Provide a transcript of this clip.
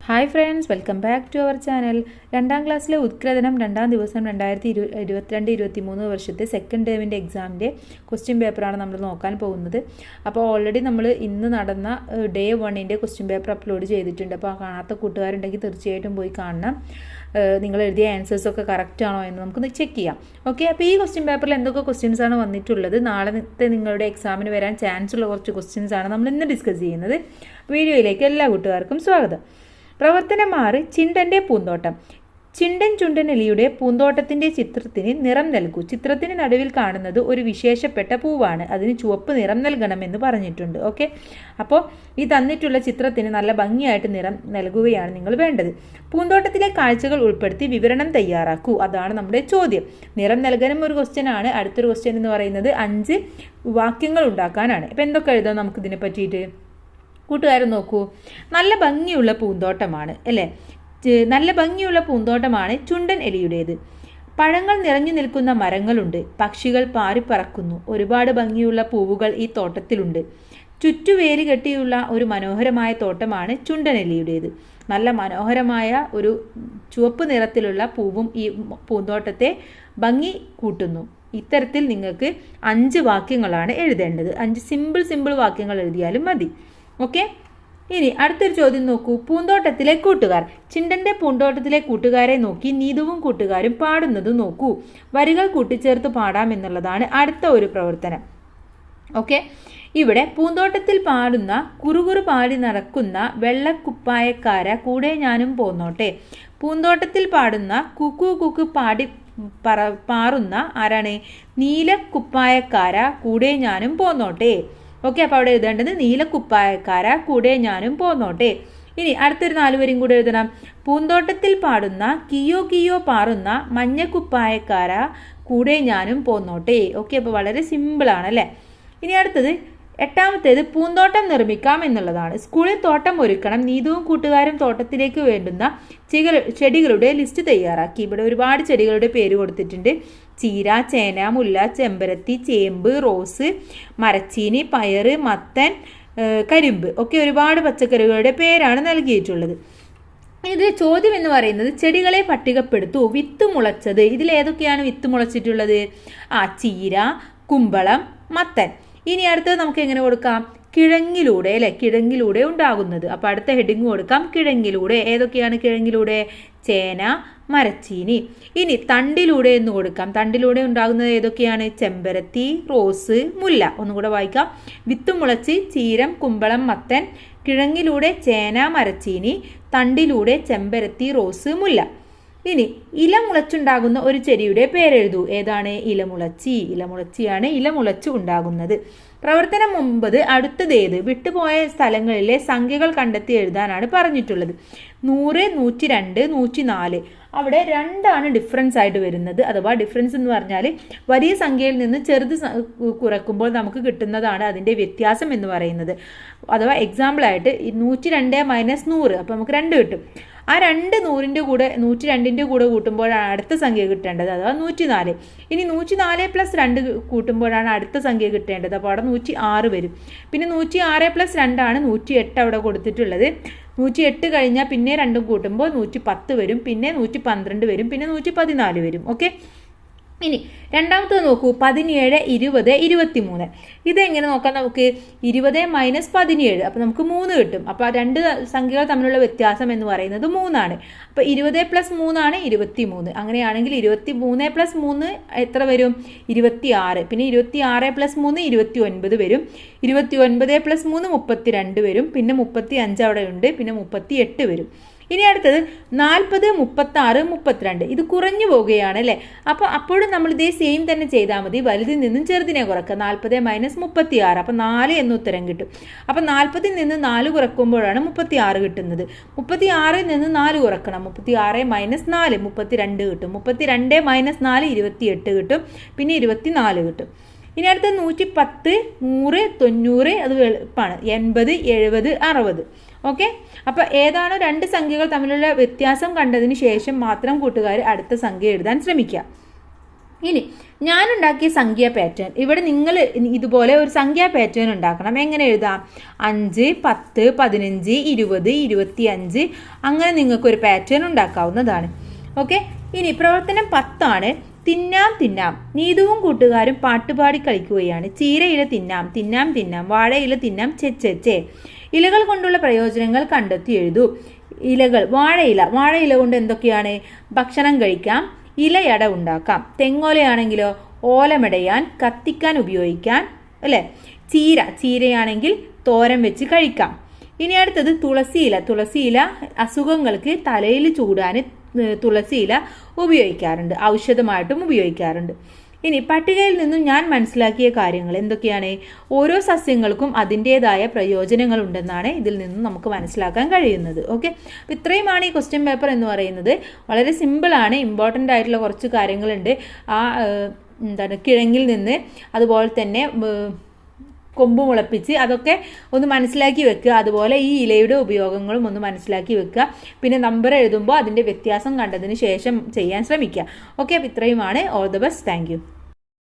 Hi friends, welcome back to our channel. 2ാം ക്ലാസ്സിലെ ഉത്കൃതനം 2ാം ദിവസം 2022-23 വർഷത്തെ സെക്കൻഡ് ടേമിൻ്റെ എക്സാമിൻ്റെ ക്വസ്റ്റ്യൻ പേപ്പറാണ് നമ്മൾ നോക്കാൻ പോകുന്നത്. അപ്പോൾ ഓൾറെഡി നമ്മൾ ഇന്ന് നടന്ന ഡേ 1ൻ്റെ ക്വസ്റ്റ്യൻ പേപ്പർ അപ്ലോഡ് ചെയ്തിട്ടുണ്ട്. അപ്പോൾ കാണാത്ത കൂട്ടുകാരുണ്ടെങ്കിൽ തീർച്ചയായിട്ടും പോയി കാണണം. നിങ്ങൾ എഴുതിയ ആൻസേഴ്സൊക്കെ കറക്റ്റ് ആണോ എന്ന് നമുക്കൊന്ന് ചെക്ക് ചെയ്യാം. ഓക്കെ, അപ്പോൾ ഈ ക്വസ്റ്റ്യൻ പേപ്പറിൽ എന്തൊക്കെ ക്വസ്റ്റ്യൻസ് ആണ് വന്നിട്ടുള്ളത്, നാളത്തെ നിങ്ങളുടെ എക്സാമിന് വരാൻ ചാൻസ് ഉള്ള കുറച്ച് ക്വസ്റ്റ്യൻസ് ആണ് നമ്മൾ ഇന്ന് ഡിസ്കസ് ചെയ്യുന്നത്. വീഡിയോയിലേക്ക് എല്ലാ കൂട്ടുകാർക്കും സ്വാഗതം. പ്രവർത്തനം 6. ചിണ്ടൻ്റെ പൂന്തോട്ടം. ചിണ്ടൻ ചുണ്ടനെലിയുടെ പൂന്തോട്ടത്തിൻ്റെ ചിത്രത്തിന് നിറം നൽകൂ. ചിത്രത്തിന് നടുവിൽ കാണുന്നത് ഒരു വിശേഷപ്പെട്ട പൂവാണ്. അതിന് ചുവപ്പ് നിറം നൽകണമെന്ന് പറഞ്ഞിട്ടുണ്ട്. ഓക്കെ, അപ്പോൾ ഈ തന്നിട്ടുള്ള ചിത്രത്തിന് നല്ല ഭംഗിയായിട്ട് നിറം നൽകുകയാണ് നിങ്ങൾ വേണ്ടത്. പൂന്തോട്ടത്തിലെ കാഴ്ചകൾ ഉൾപ്പെടുത്തി വിവരണം തയ്യാറാക്കൂ. അതാണ് നമ്മുടെ ചോദ്യം. നിറം നൽകാനും ഒരു ക്വസ്റ്റ്യൻ ആണ്. അടുത്തൊരു ക്വസ്റ്റ്യൻ എന്ന് പറയുന്നത് 5 വാക്യങ്ങൾ ഉണ്ടാക്കാനാണ്. അപ്പോൾ എന്തൊക്കെ എഴുതാം നമുക്കിതിനെ പറ്റിയിട്ട്? കൂട്ടുകാരൻ നോക്കൂ, നല്ല ഭംഗിയുള്ള പൂന്തോട്ടമാണ് അല്ലേ? നല്ല ഭംഗിയുള്ള പൂന്തോട്ടമാണ് ചുണ്ടൻ എലിയുടേത്. പഴങ്ങൾ നിറഞ്ഞു നിൽക്കുന്ന മരങ്ങളുണ്ട്. പക്ഷികൾ പാറിപ്പറക്കുന്നു. ഒരുപാട് ഭംഗിയുള്ള പൂവുകൾ ഈ തോട്ടത്തിലുണ്ട്. ചുറ്റുവേലി കെട്ടിയുള്ള ഒരു മനോഹരമായ തോട്ടമാണ് ചുണ്ടൻ എലിയുടേത്. നല്ല മനോഹരമായ ഒരു ചുവപ്പ് നിറത്തിലുള്ള പൂവും ഈ പൂന്തോട്ടത്തെ ഭംഗി കൂട്ടുന്നു. ഇത്തരത്തിൽ നിങ്ങൾക്ക് 5 വാക്യങ്ങളാണ് എഴുതേണ്ടത്. 5 സിമ്പിൾ വാക്യങ്ങൾ എഴുതിയാലും മതി. ഓക്കെ, ഇനി അടുത്തൊരു ചോദ്യം നോക്കൂ. പൂന്തോട്ടത്തിലെ കൂട്ടുകാർ. ചിണ്ടന്റെ പൂന്തോട്ടത്തിലെ കൂട്ടുകാരെ നോക്കി നീതുവും കൂട്ടുകാരും പാടുന്നത് നോക്കൂ. വരികൾ കൂട്ടിച്ചേർത്ത് പാടാമെന്നുള്ളതാണ് അടുത്ത ഒരു പ്രവർത്തനം. ഓക്കെ, ഇവിടെ പൂന്തോട്ടത്തിൽ പാടുന്ന കുറുകുറു പാടി നടക്കുന്ന വെള്ളക്കുപ്പായക്കാര കൂടെ ഞാനും പോന്നോട്ടെ. പൂന്തോട്ടത്തിൽ പാടുന്ന കുക്കു കുക്കു പാടി പാറുന്ന ആരാണ്? നീലക്കുപ്പായക്കാര കൂടെ ഞാനും പോന്നോട്ടെ. ഓക്കെ, അപ്പോൾ അവിടെ എഴുതേണ്ടത് നീലക്കുപ്പായക്കാര കൂടെ ഞാനും പോന്നോട്ടെ. ഇനി അടുത്തൊരു 4 വരിയും കൂടെ എഴുതണം. പൂന്തോട്ടത്തിൽ പാടുന്ന കിയോ കിയോ പാറുന്ന മഞ്ഞക്കുപ്പായക്കാര കൂടെ ഞാനും പോന്നോട്ടെ. ഓക്കെ, അപ്പോൾ വളരെ സിമ്പിളാണ് അല്ലേ? ഇനി അടുത്തത് 8ാമത്തേത് പൂന്തോട്ടം നിർമ്മിക്കാം എന്നുള്ളതാണ്. സ്കൂളിൽ തോട്ടം ഒരുക്കണം. നീതുവും കൂട്ടുകാരും തോട്ടത്തിലേക്ക് വേണ്ടുന്ന ചെടികളുടെ ലിസ്റ്റ് തയ്യാറാക്കി. ഇവിടെ ഒരുപാട് ചെടികളുടെ പേര് കൊടുത്തിട്ടുണ്ട്. ചീര, ചേന, മുല്ല, ചെമ്പരത്തി, ചേമ്പ്, റോസ്, മരച്ചീനി, പയറ്, മത്തൻ, കരിമ്പ് ഒക്കെ ഒരുപാട് പച്ചക്കറികളുടെ പേരാണ് നൽകിയിട്ടുള്ളത്. ഇതിൽ ചോദ്യം എന്ന് പറയുന്നത് ചെടികളെ പട്ടികപ്പെടുത്തൂ. വിത്ത് മുളച്ചത്. ഇതിലേതൊക്കെയാണ് വിത്ത് മുളച്ചിട്ടുള്ളത്? ചീര, കുമ്പളം, മത്തൻ. ഇനി അടുത്തത് നമുക്ക് എങ്ങനെ കൊടുക്കാം? കിഴങ്ങിലൂടെ അല്ലെ? കിഴങ്ങിലൂടെ ഉണ്ടാകുന്നത്. അപ്പോൾ അടുത്ത ഹെഡിങ് കൊടുക്കാം കിഴങ്ങിലൂടെ. ഏതൊക്കെയാണ് കിഴങ്ങിലൂടെ? ചേന, മരച്ചീനി. ഇനി തണ്ടിലൂടെ എന്ന് കൊടുക്കാം. തണ്ടിലൂടെ ഉണ്ടാകുന്നത് ഏതൊക്കെയാണ്? ചെമ്പരത്തി, റോസ്, മുല്ല. ഒന്നുകൂടെ വായിക്കാം. വിത്ത് മുളച്ച് ചീരം, കുമ്പളം, മത്തൻ. കിഴങ്ങിലൂടെ ചേന, മരച്ചീനി. തണ്ടിലൂടെ ചെമ്പരത്തി, റോസ്, മുല്ല. ഇനി ഇല മുളച്ചുണ്ടാകുന്ന ഒരു ചെടിയുടെ പേരെഴുതൂ. ഏതാണ്? ഇലമുളച്ചി. ഇലമുളച്ചിയാണ് ഇലമുളച്ച് ഉണ്ടാകുന്നത്. പ്രവർത്തനം 9. അടുത്തതേത്? വിട്ടുപോയ സ്ഥലങ്ങളിലെ സംഖ്യകൾ കണ്ടെത്തി എഴുതാനാണ് പറഞ്ഞിട്ടുള്ളത്. 100, 102, 104. അവിടെ 2 ഡിഫറൻസ് ആയിട്ട് വരുന്നത്. അഥവാ ഡിഫറൻസ് എന്ന് പറഞ്ഞാൽ വലിയ സംഖ്യയിൽ നിന്ന് ചെറുത് കുറയ്ക്കുമ്പോൾ നമുക്ക് കിട്ടുന്നതാണ് അതിൻ്റെ വ്യത്യാസം എന്ന് പറയുന്നത്. അഥവാ എക്സാമ്പിളായിട്ട് 102 - 100, അപ്പോൾ നമുക്ക് 2 കിട്ടും. ആ 2 100ൻ്റെ കൂടെ 102ൻ്റെ കൂടെ കൂട്ടുമ്പോഴാണ് അടുത്ത സംഖ്യ കിട്ടേണ്ടത്, അഥവാ 104. ഇനി 104 + 2 കൂട്ടുമ്പോഴാണ് അടുത്ത സംഖ്യ കിട്ടേണ്ടത്. അപ്പോൾ അവിടെ 106 വരും. പിന്നെ 106 + 2 ആണ് 108 അവിടെ കൊടുത്തിട്ടുള്ളത്. 108 കഴിഞ്ഞാൽ പിന്നെ 2 കൂട്ടുമ്പോൾ 110 വരും. പിന്നെ 112 വരും. പിന്നെ 114 വരും. ഓക്കെ, ഇനി രണ്ടാമത്തത് നോക്കൂ. 17, 20, 23. ഇതെങ്ങനെ നോക്കാം നമുക്ക്? 20 - 17. അപ്പോൾ നമുക്ക് 3 കിട്ടും. അപ്പോൾ 2 സംഖ്യകൾ തമ്മിലുള്ള വ്യത്യാസം എന്ന് പറയുന്നത് 3 ആണ്. അപ്പോൾ 20 + 3 ആണ് 23. അങ്ങനെയാണെങ്കിൽ 23 + 3 എത്ര വരും? 26. പിന്നെ 26 + 3 29 വരും. 29 + 3 32 വരും. പിന്നെ 35 അവിടെ ഉണ്ട്. പിന്നെ 38 വരും. ഇനി അടുത്തത് 40, 36, 32. ഇത് കുറഞ്ഞു പോവുകയാണ് അല്ലേ? അപ്പോഴും നമ്മൾ ഇതേ സെയിം തന്നെ ചെയ്താൽ മതി. വലുതിൽ നിന്നും ചെറുതിനെ കുറക്കുക. 40 - 36. അപ്പോൾ 4 എന്ന് ഉത്തരം കിട്ടും. അപ്പോൾ 40ൽ നിന്ന് 4 കുറക്കുമ്പോഴാണ് 36 കിട്ടുന്നത്. 36ൽ നിന്ന് 4 കുറക്കണം. 36 - 4 32 കിട്ടും. 32 - 4 28 കിട്ടും. പിന്നെ 24 കിട്ടും. ഇനി അടുത്ത 110, 100, 90. അത് എളുപ്പമാണ്. 80, 70, 60. ഓക്കെ, അപ്പോൾ ഏതാണോ 2 സംഖ്യകൾ തമ്മിലുള്ള വ്യത്യാസം കണ്ടതിന് ശേഷം മാത്രം കൂട്ടുകാർ അടുത്ത സംഖ്യ എഴുതാൻ ശ്രമിക്കുക. ഇനി ഞാനുണ്ടാക്കിയ സംഖ്യാ പാറ്റേൺ, ഇവിടെ നിങ്ങൾ ഇതുപോലെ ഒരു സംഖ്യാ പാറ്റേൺ ഉണ്ടാക്കണം. എങ്ങനെ എഴുതാം? 5, 10, 15, 20, 25 അങ്ങനെ നിങ്ങൾക്കൊരു പാറ്റേൺ ഉണ്ടാക്കാവുന്നതാണ്. ഓക്കെ. ഇനി പ്രവർത്തനം 10 തിന്നാം തിന്നാം. നീതുവും കൂട്ടുകാരും പാട്ടുപാടി കളിക്കുകയാണ്. ചീരയില തിന്നാം തിന്നാം തിന്നാം, വാഴയില തിന്നാം ചെ. ഇലകൾ കൊണ്ടുള്ള പ്രയോജനങ്ങൾ കണ്ടെത്തി എഴുതൂ. ഇലകൾ, വാഴയില കൊണ്ട് എന്തൊക്കെയാണ്? ഭക്ഷണം കഴിക്കാം, ഇലയട ഉണ്ടാക്കാം. തെങ്ങോലയാണെങ്കിലോ ഓലമെടയാൻ, കത്തിക്കാൻ ഉപയോഗിക്കാൻ അല്ലേ? ചീരയാണെങ്കിൽ തോരൻ വെച്ച് കഴിക്കാം. ഇനി അടുത്തത് തുളസിയില അസുഖങ്ങൾക്ക് തലയിൽ ചൂടാൻ തുളസിയില ഉപയോഗിക്കാറുണ്ട്, ഔഷധമായിട്ടും ഉപയോഗിക്കാറുണ്ട്. ഇനി പട്ടികയിൽ നിന്നും ഞാൻ മനസ്സിലാക്കിയ കാര്യങ്ങൾ എന്തൊക്കെയാണ്? ഓരോ സസ്യങ്ങൾക്കും അതിൻ്റെതായ പ്രയോജനങ്ങൾ ഉണ്ടെന്നാണ് ഇതിൽ നിന്നും നമുക്ക് മനസ്സിലാക്കാൻ കഴിയുന്നത്. ഓക്കെ. അപ്പോൾ ഇത്രയുമാണ് ഈ ക്വസ്റ്റ്യൻ പേപ്പർ എന്ന് പറയുന്നത്. വളരെ സിമ്പിളാണ്. ഇമ്പോർട്ടൻ്റ് ആയിട്ടുള്ള കുറച്ച് കാര്യങ്ങളുണ്ട്. കിഴങ്ങിൽ നിന്ന്, അതുപോലെ തന്നെ കൊമ്പ് മുളപ്പിച്ച് അതൊക്കെ ഒന്ന് മനസ്സിലാക്കി വെക്കുക. അതുപോലെ ഈ ഇലയുടെ ഉപയോഗങ്ങളും ഒന്ന് മനസ്സിലാക്കി വെക്കുക. പിന്നെ നമ്പർ എഴുതുമ്പോൾ അതിൻ്റെ വ്യത്യാസം കണ്ടതിന് ശേഷം ചെയ്യാൻ ശ്രമിക്കുക. ഓക്കെ. അപ്പോൾ ഇത്രയുമാണ്. All the best. Thank you.